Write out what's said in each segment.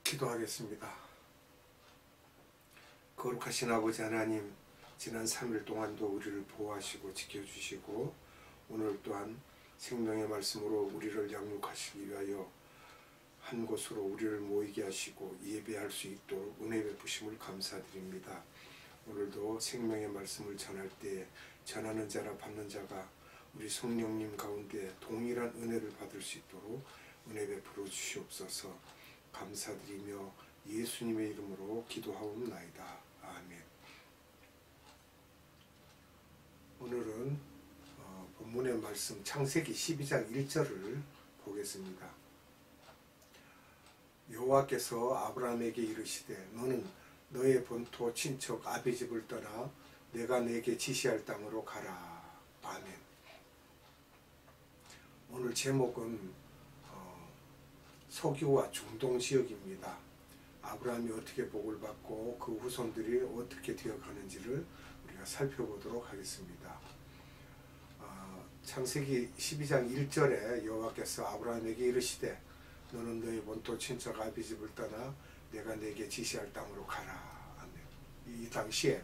기도하겠습니다. 거룩하신 아버지 하나님, 지난 3일 동안도 우리를 보호하시고 지켜주시고 오늘 또한 생명의 말씀으로 우리를 양육하시기 위하여 한 곳으로 우리를 모이게 하시고 예배할 수 있도록 은혜 베푸심을 감사드립니다. 오늘도 생명의 말씀을 전할 때 전하는 자라 받는 자가 우리 성령님 가운데 동일한 은혜를 받을 수 있도록 은혜 베풀어 주시옵소서. 감사드리며 예수님의 이름으로 기도하옵나이다. 아멘. 오늘은 본문의 말씀 창세기 12장 1절을 보겠습니다. 여호와께서 아브라함에게 이르시되 너는 너의 본토 친척 아비 집을 떠나 내가 내게 지시할 땅으로 가라. 아멘. 오늘 제목은 서기와 중동 지역입니다. 아브라함이 어떻게 복을 받고 그 후손들이 어떻게 되어가는지를 우리가 살펴보도록 하겠습니다. 창세기 12장 1절에 여호와께서 아브라함에게 이르시되 너는 너의 본토 친척 아비 집을 떠나 내가 내게 지시할 땅으로 가라. 아멘. 이 당시에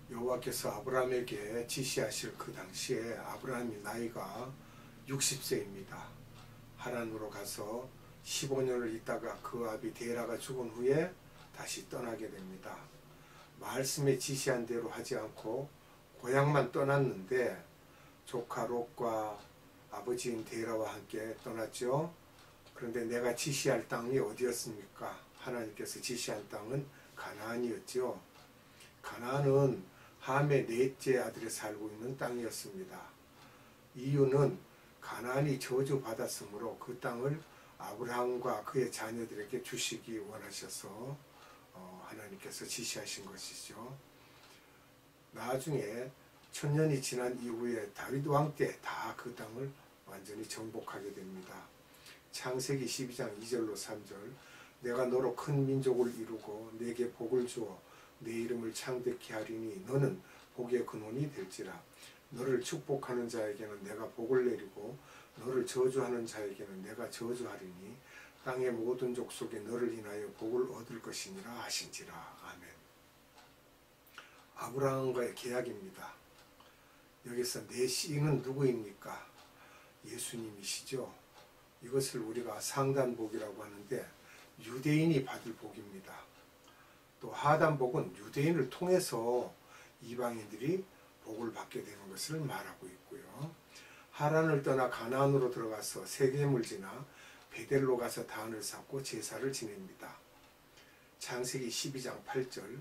여호와께서 아브라함에게 지시하실 그 당시에 아브라함이 나이가 60세입니다. 하란으로 가서 15년을 있다가 그 아비 데라가 죽은 후에 다시 떠나게 됩니다. 말씀에 지시한 대로 하지 않고 고향만 떠났는데 조카 롯과 아버지인 데라와 함께 떠났죠. 그런데 내가 지시할 땅이 어디였습니까? 하나님께서 지시한 땅은 가나안이었죠. 가나안은 함의 넷째 아들이 살고 있는 땅이었습니다. 이유는 가나안이 저주받았으므로 그 땅을 아브라함과 그의 자녀들에게 주시기 원하셔서 하나님께서 지시하신 것이죠. 나중에 천년이 지난 이후에 다윗 왕 때 다 그 땅을 완전히 정복하게 됩니다. 창세기 12장 2절로 3절 내가 너로 큰 민족을 이루고 내게 복을 주어 내 이름을 창대케 하리니 너는 복의 근원이 될지라. 너를 축복하는 자에게는 내가 복을 내리고 너를 저주하는 자에게는 내가 저주하리니 땅의 모든 족속에 너를 인하여 복을 얻을 것이니라 하신지라. 아멘. 아브라함과의 계약입니다. 여기서 내 씨는 누구입니까? 예수님이시죠. 이것을 우리가 상단복이라고 하는데 유대인이 받을 복입니다. 또 하단복은 유대인을 통해서 이방인들이 복을 받게 되는 것을 말하고 있고요. 하란을 떠나 가나안으로 들어가서 세겜을 지나 베델로 가서 단을 쌓고 제사를 지냅니다. 창세기 12장 8절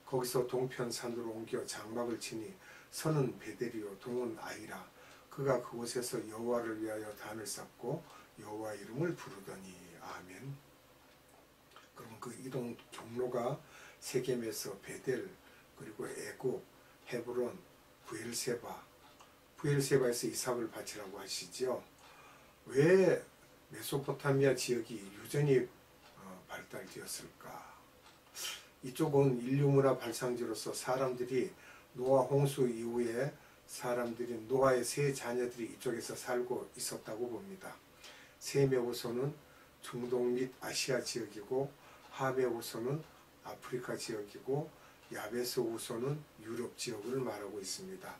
거기서 동편산으로 옮겨 장막을 치니 서는 베델이요 동은 아이라. 그가 그곳에서 여호와를 위하여 단을 쌓고 여호와 이름을 부르더니. 아멘. 그럼 그 이동 경로가 세겜에서 베델, 그리고 애굽, 헤브론, 부엘세바에서 이삭을 바치라고 하시죠. 왜 메소포타미아 지역이 유전이 발달되었을까? 이쪽은 인류문화 발상지로서 사람들이 노아 홍수 이후에 사람들이 노아의 세 자녀들이 이쪽에서 살고 있었다고 봅니다. 셈의 후손은 중동 및 아시아 지역이고 함의 후손은 아프리카 지역이고 야베스 후손은 유럽 지역을 말하고 있습니다.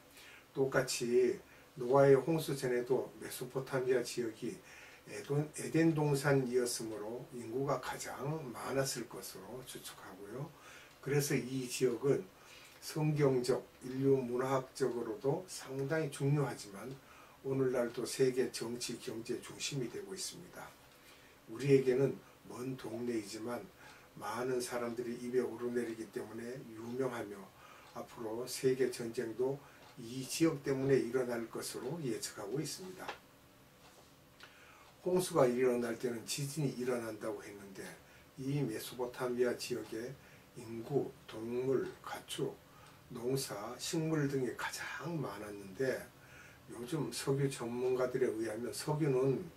똑같이 노아의 홍수 전에도 메소포타미아 지역이 에덴 동산이었으므로 인구가 가장 많았을 것으로 추측하고요. 그래서 이 지역은 성경적, 인류 문화학적으로도 상당히 중요하지만 오늘날도 세계 정치, 경제 중심이 되고 있습니다. 우리에게는 먼 동네이지만 많은 사람들이 입에 오르내리기 때문에 유명하며 앞으로 세계 전쟁도 이 지역 때문에 일어날 것으로 예측하고 있습니다. 홍수가 일어날 때는 지진이 일어난다고 했는데 이 메소포타미아 지역에 인구, 동물, 가축, 농사, 식물 등이 가장 많았는데 요즘 석유 전문가들에 의하면 석유는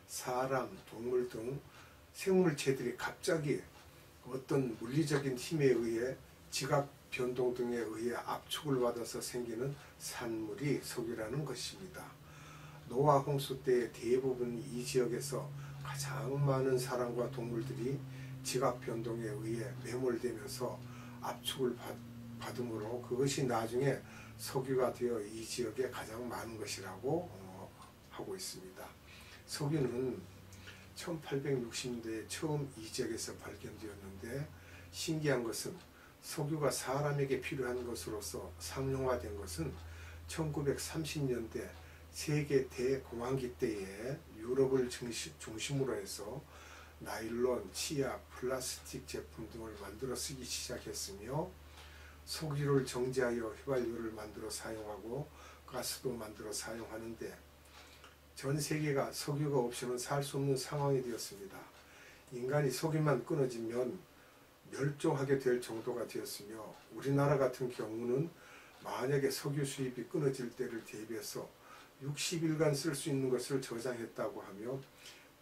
사람, 동물 등 생물체들이 갑자기 어떤 물리적인 힘에 의해 지각 변동 등에 의해 압축을 받아서 생기는 산물이 석유라는 것입니다. 노아 홍수 때 대부분 이 지역에서 가장 많은 사람과 동물들이 지각 변동에 의해 매몰되면서 압축을 받으므로 그것이 나중에 석유가 되어 이 지역에 가장 많은 것이라고 하고 있습니다. 석유는 1860년대에 처음 이 지역에서 발견되었는데 신기한 것은 석유가 사람에게 필요한 것으로서 상용화된 것은 1930년대 세계 대공황기 때에 유럽을 중심으로 해서 나일론, 치약, 플라스틱 제품 등을 만들어 쓰기 시작했으며 석유를 정제하여 휘발유를 만들어 사용하고 가스도 만들어 사용하는데 전 세계가 석유가 없이는 살 수 없는 상황이 되었습니다. 인간이 석유만 끊어지면 멸종하게 될 정도가 되었으며 우리나라 같은 경우는 만약에 석유 수입이 끊어질 때를 대비해서 60일간 쓸 수 있는 것을 저장했다고 하며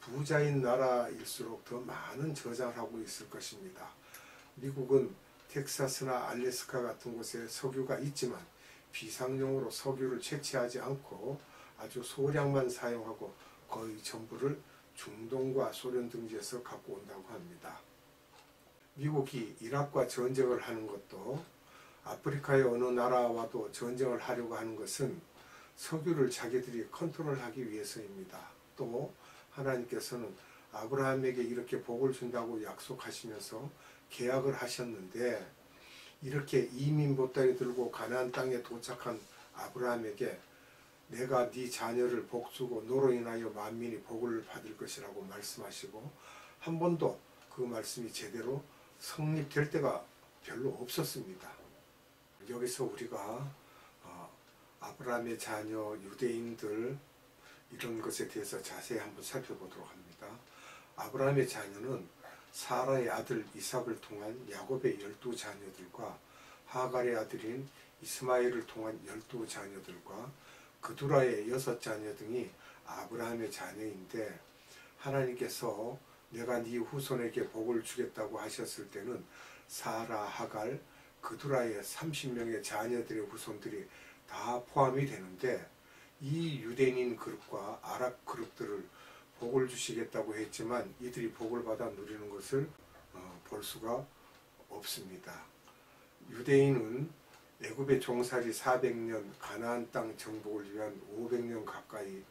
부자인 나라일수록 더 많은 저장을 하고 있을 것입니다. 미국은 텍사스나 알래스카 같은 곳에 석유가 있지만 비상용으로 석유를 채취하지 않고 아주 소량만 사용하고 거의 전부를 중동과 소련 등지에서 갖고 온다고 합니다. 미국이 이락과 전쟁을 하는 것도 아프리카의 어느 나라와도 전쟁을 하려고 하는 것은 석유를 자기들이 컨트롤하기 위해서입니다. 또 하나님께서는 아브라함에게 이렇게 복을 준다고 약속하시면서 계약을 하셨는데 이렇게 이민 보따리 들고 가나안 땅에 도착한 아브라함에게 내가 네 자녀를 복주고 너로 인하여 만민이 복을 받을 것이라고 말씀하시고 한 번도 그 말씀이 제대로 성립될 때가 별로 없었습니다. 여기서 우리가 아브라함의 자녀 유대인들 이런 것에 대해서 자세히 한번 살펴보도록 합니다. 아브라함의 자녀는 사라의 아들 이삭을 통한 야곱의 12자녀들과 하갈의 아들인 이스마엘을 통한 12자녀들과 그두라의 6자녀 등이 아브라함의 자녀인데 하나님께서 내가 네 후손에게 복을 주겠다고 하셨을 때는 사라, 하갈, 그두라의 30명의 자녀들의 후손들이 다 포함이 되는데 이 유대인 그룹과 아랍 그룹들을 복을 주시겠다고 했지만 이들이 복을 받아 누리는 것을 볼 수가 없습니다. 유대인은 애굽의 종살이 400년, 가나안 땅 정복을 위한 500년 가까이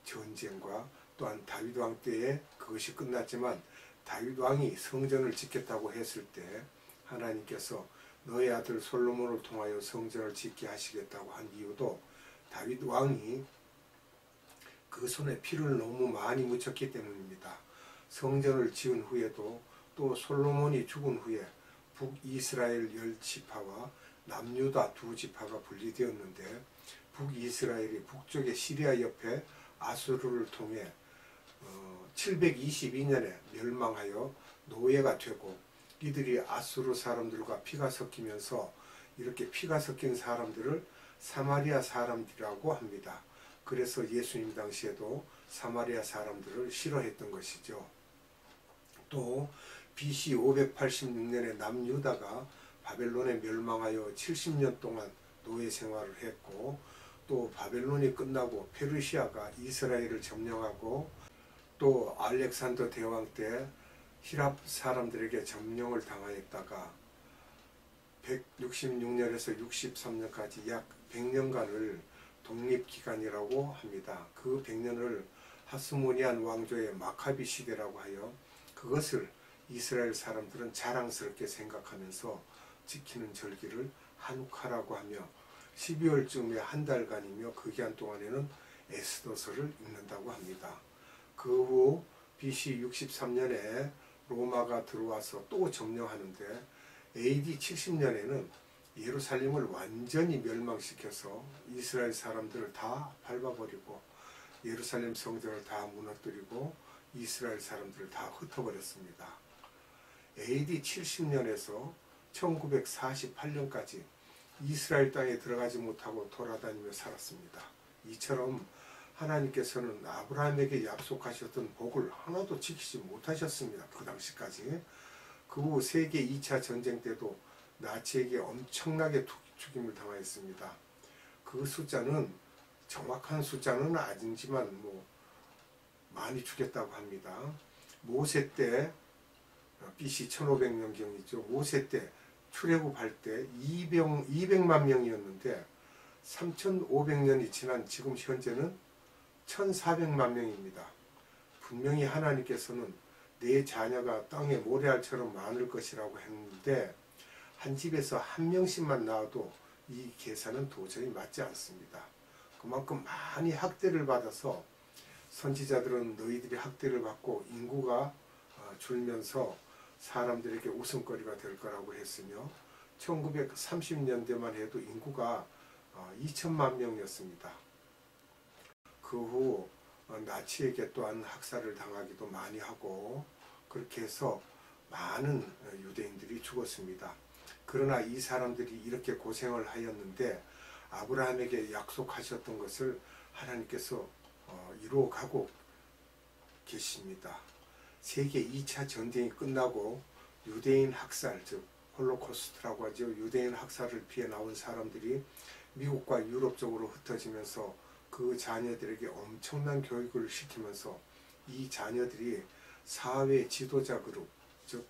전쟁과 또한 다윗 왕 때에 그것이 끝났지만 다윗 왕이 성전을 짓겠다고 했을 때 하나님께서 너의 아들 솔로몬을 통하여 성전을 짓게 하시겠다고 한 이유도 다윗 왕이 그 손에 피를 너무 많이 묻혔기 때문입니다. 성전을 지은 후에도 또 솔로몬이 죽은 후에 북이스라엘 10지파와 남유다 2지파가 분리되었는데 북이스라엘이 북쪽의 시리아 옆에 아수르를 통해 722년에 멸망하여 노예가 되고 이들이 아수르 사람들과 피가 섞이면서 이렇게 피가 섞인 사람들을 사마리아 사람들이라고 합니다. 그래서 예수님 당시에도 사마리아 사람들을 싫어했던 것이죠. 또 BC 586년에 남유다가 바벨론에 멸망하여 70년 동안 노예 생활을 했고 또 바벨론이 끝나고 페르시아가 이스라엘을 점령하고 또 알렉산더 대왕 때 히랍 사람들에게 점령을 당하였다가 166년에서 63년까지 약 100년간을 독립기간이라고 합니다. 그 100년을 하스모니안 왕조의 마카비 시대라고 하여 그것을 이스라엘 사람들은 자랑스럽게 생각하면서 지키는 절기를 한우카라고 하며 12월쯤에 한 달간이며 그 기간 동안에는 에스더서를 읽는다고 합니다. 그 후 BC 63년에 로마가 들어와서 또 점령하는데 AD 70년에는 예루살렘을 완전히 멸망시켜서 이스라엘 사람들을 다 밟아버리고 예루살렘 성전을 다 무너뜨리고 이스라엘 사람들을 다 흩어버렸습니다. AD 70년에서 1948년까지 이스라엘 땅에 들어가지 못하고 돌아다니며 살았습니다. 이처럼 하나님께서는 아브라함에게 약속하셨던 복을 하나도 지키지 못하셨습니다. 그 당시까지. 그 후 세계 2차 전쟁 때도 나치에게 엄청나게 죽임을 당하였습니다. 그 숫자는 정확한 숫자는 아니지만 많이 죽였다고 합니다. 모세 때 BC 1500년경이죠. 모세 때 출애굽할 때 200만 명이었는데 3500년이 지난 지금 현재는 1400만 명입니다. 분명히 하나님께서는 내 자녀가 땅의 모래알처럼 많을 것이라고 했는데 한 집에서 한 명씩만 낳아도 이 계산은 도저히 맞지 않습니다. 그만큼 많이 학대를 받아서 선지자들은 너희들이 학대를 받고 인구가 줄면서 사람들에게 웃음거리가 될 거라고 했으며 1930년대만 해도 인구가 2천만 명이었습니다. 그 후 나치에게 또한 학살을 당하기도 많이 하고 그렇게 해서 많은 유대인들이 죽었습니다. 그러나 이 사람들이 이렇게 고생을 하였는데 아브라함에게 약속하셨던 것을 하나님께서 이루어가고 계십니다. 세계 2차 전쟁이 끝나고 유대인 학살, 즉 홀로코스트라고 하죠. 유대인 학살을 피해 나온 사람들이 미국과 유럽 쪽으로 흩어지면서 그 자녀들에게 엄청난 교육을 시키면서 이 자녀들이 사회 지도자 그룹, 즉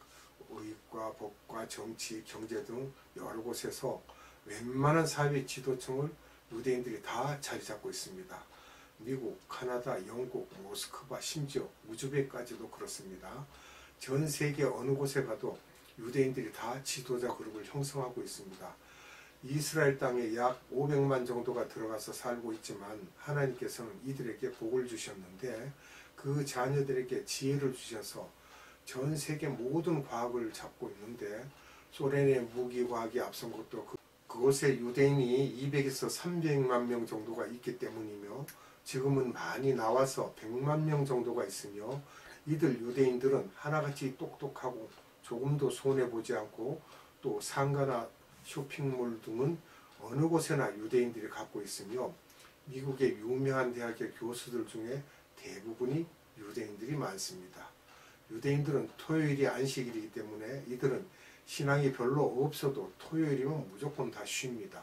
의과, 법과, 정치, 경제 등 여러 곳에서 웬만한 사회 지도층을 유대인들이 다 자리 잡고 있습니다. 미국, 카나다, 영국, 모스크바, 심지어 우즈벡까지도 그렇습니다. 전 세계 어느 곳에 가도 유대인들이 다 지도자 그룹을 형성하고 있습니다. 이스라엘 땅에 약 500만 정도가 들어가서 살고 있지만 하나님께서는 이들에게 복을 주셨는데 그 자녀들에게 지혜를 주셔서 전 세계 모든 과학을 잡고 있는데 소련의 무기과학이 앞선 것도 그곳에 유대인이 200에서 300만 명 정도가 있기 때문이며 지금은 많이 나와서 100만 명 정도가 있으며 이들 유대인들은 하나같이 똑똑하고 조금도 손해보지 않고 또 상가나 쇼핑몰 등은 어느 곳에나 유대인들이 갖고 있으며 미국의 유명한 대학의 교수들 중에 대부분이 유대인들이 많습니다. 유대인들은 토요일이 안식일이기 때문에 이들은 신앙이 별로 없어도 토요일이면 무조건 다 쉽니다.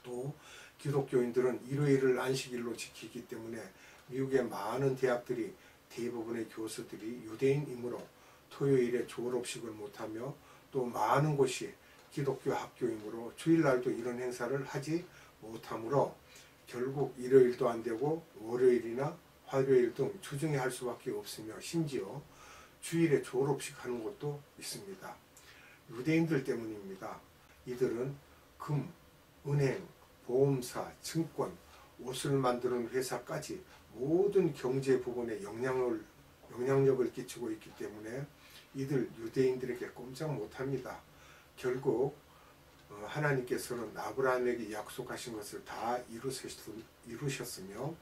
또 기독교인들은 일요일을 안식일로 지키기 때문에 미국의 많은 대학들이 대부분의 교수들이 유대인이므로 토요일에 졸업식을 못하며 또 많은 곳이 기독교 학교이므로 주일날도 이런 행사를 하지 못하므로 결국 일요일도 안 되고 월요일이나 화요일 등 주중에 할 수밖에 없으며 심지어 주일에 졸업식 하는 곳도 있습니다. 유대인들 때문입니다. 이들은 금, 은행, 보험사, 증권, 옷을 만드는 회사까지 모든 경제 부분에 영향력을 끼치고 있기 때문에 이들 유대인들에게 꼼짝 못합니다. 결국 하나님께서는 아브라함에게 약속하신 것을 다 이루셨으며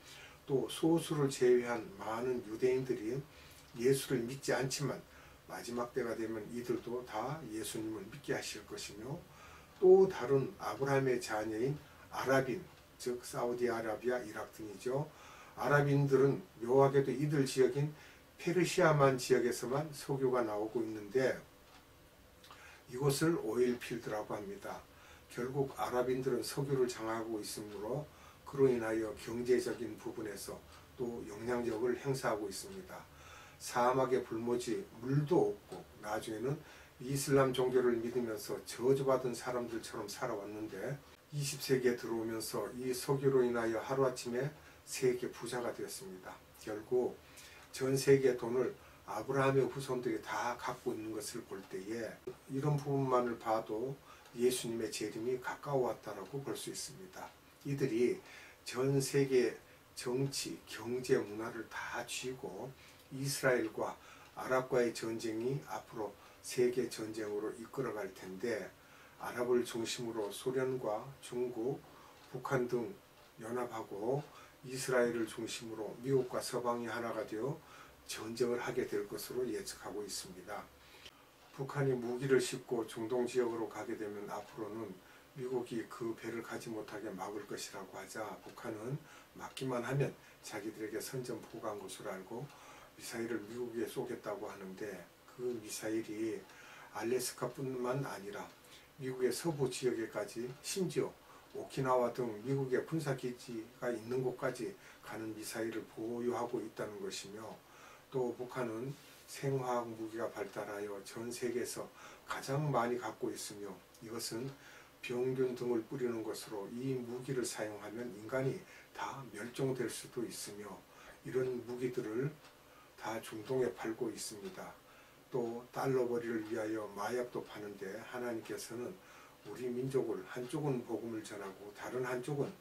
또 소수를 제외한 많은 유대인들이 예수를 믿지 않지만 마지막 때가 되면 이들도 다 예수님을 믿게 하실 것이며 또 다른 아브라함의 자녀인 아랍인, 즉 사우디아라비아, 이라크 등이죠. 아랍인들은 묘하게도 이들 지역인 페르시아만 지역에서만 석유가 나오고 있는데 이곳을 오일필드라고 합니다. 결국 아랍인들은 석유를 장악하고 있으므로 그로 인하여 경제적인 부분에서 또 영향력을 행사하고 있습니다. 사막의 불모지 물도 없고 나중에는 이슬람 종교를 믿으면서 저주받은 사람들처럼 살아왔는데 20세기에 들어오면서 이 석유로 인하여 하루아침에 세계 부자가 되었습니다. 결국 전 세계 돈을 아브라함의 후손들이 다 갖고 있는 것을 볼 때에 이런 부분만을 봐도 예수님의 재림이 가까워왔다라고 볼 수 있습니다. 이들이 전 세계 정치, 경제, 문화를 다 쥐고 이스라엘과 아랍과의 전쟁이 앞으로 세계 전쟁으로 이끌어갈 텐데 아랍을 중심으로 소련과 중국, 북한 등 연합하고 이스라엘을 중심으로 미국과 서방이 하나가 되어 전쟁을 하게 될 것으로 예측하고 있습니다. 북한이 무기를 싣고 중동 지역으로 가게 되면 앞으로는 미국이 그 배를 가지 못하게 막을 것이라고 하자 북한은 막기만 하면 자기들에게 선전 보고한 것으로 알고 미사일을 미국에 쏘겠다고 하는데 그 미사일이 알래스카뿐만 아니라 미국의 서부 지역에까지 심지어 오키나와 등 미국의 군사기지가 있는 곳까지 가는 미사일을 보유하고 있다는 것이며 또 북한은 생화학 무기가 발달하여 전 세계에서 가장 많이 갖고 있으며 이것은 병균 등을 뿌리는 것으로 이 무기를 사용하면 인간이 다 멸종될 수도 있으며 이런 무기들을 다 중동에 팔고 있습니다. 또 달러벌이를 위하여 마약도 파는데 하나님께서는 우리 민족을 한쪽은 복음을 전하고 다른 한쪽은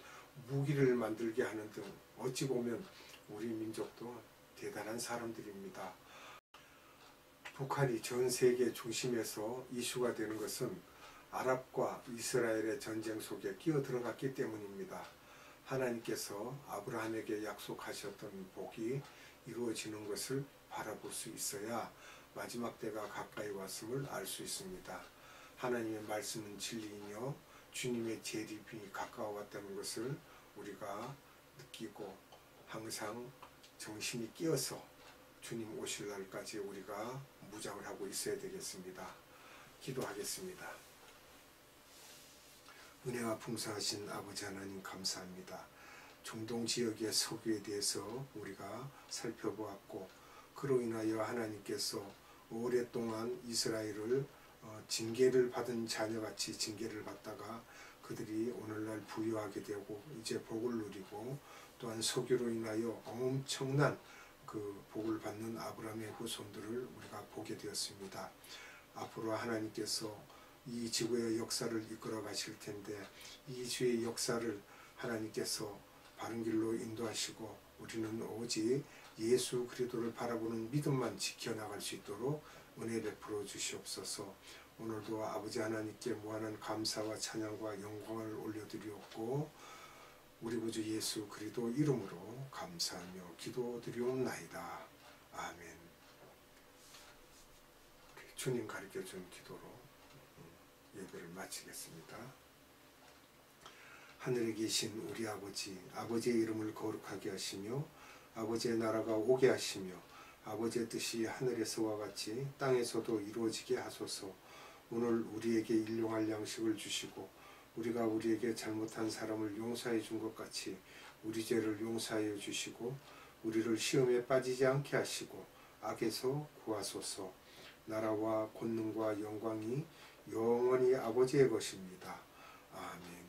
무기를 만들게 하는 등 어찌 보면 우리 민족도 대단한 사람들입니다. 북한이 전 세계 중심에서 이슈가 되는 것은 아랍과 이스라엘의 전쟁 속에 끼어 들어갔기 때문입니다. 하나님께서 아브라함에게 약속하셨던 복이 이루어지는 것을 바라볼 수 있어야 마지막 때가 가까이 왔음을 알 수 있습니다. 하나님의 말씀은 진리이며 주님의 재림이 가까워왔다는 것을 우리가 느끼고 항상 정신이 끼어서 주님 오실 날까지 우리가 무장을 하고 있어야 되겠습니다. 기도하겠습니다. 은혜가 풍성하신 아버지 하나님 감사합니다. 중동 지역의 석유에 대해서 우리가 살펴보았고 그로 인하여 하나님께서 오랫동안 이스라엘을 징계를 받은 자녀같이 징계를 받다가 그들이 오늘날 부유하게 되고 이제 복을 누리고 또한 석유로 인하여 엄청난 그 복을 받는 아브라함의 후손들을 우리가 보게 되었습니다. 앞으로 하나님께서 이 지구의 역사를 이끌어 가실 텐데 이 주의 역사를 하나님께서 바른 길로 인도하시고 우리는 오직 예수 그리스도를 바라보는 믿음만 지켜나갈 수 있도록 은혜 베풀어 주시옵소서. 오늘도 아버지 하나님께 무한한 감사와 찬양과 영광을 올려드리옵고 우리 구주 예수 그리스도 이름으로 감사하며 기도드리옵나이다. 아멘. 주님 가르쳐준 기도로 예배를 마치겠습니다. 하늘에 계신 우리 아버지, 아버지의 이름을 거룩하게 하시며 아버지의 나라가 오게 하시며 아버지의 뜻이 하늘에서와 같이 땅에서도 이루어지게 하소서. 오늘 우리에게 일용할 양식을 주시고 우리가 우리에게 잘못한 사람을 용서해 준 것 같이 우리 죄를 용서하여 주시고 우리를 시험에 빠지지 않게 하시고 악에서 구하소서. 나라와 권능과 영광이 영원히 아버지의 것입니다. 아멘.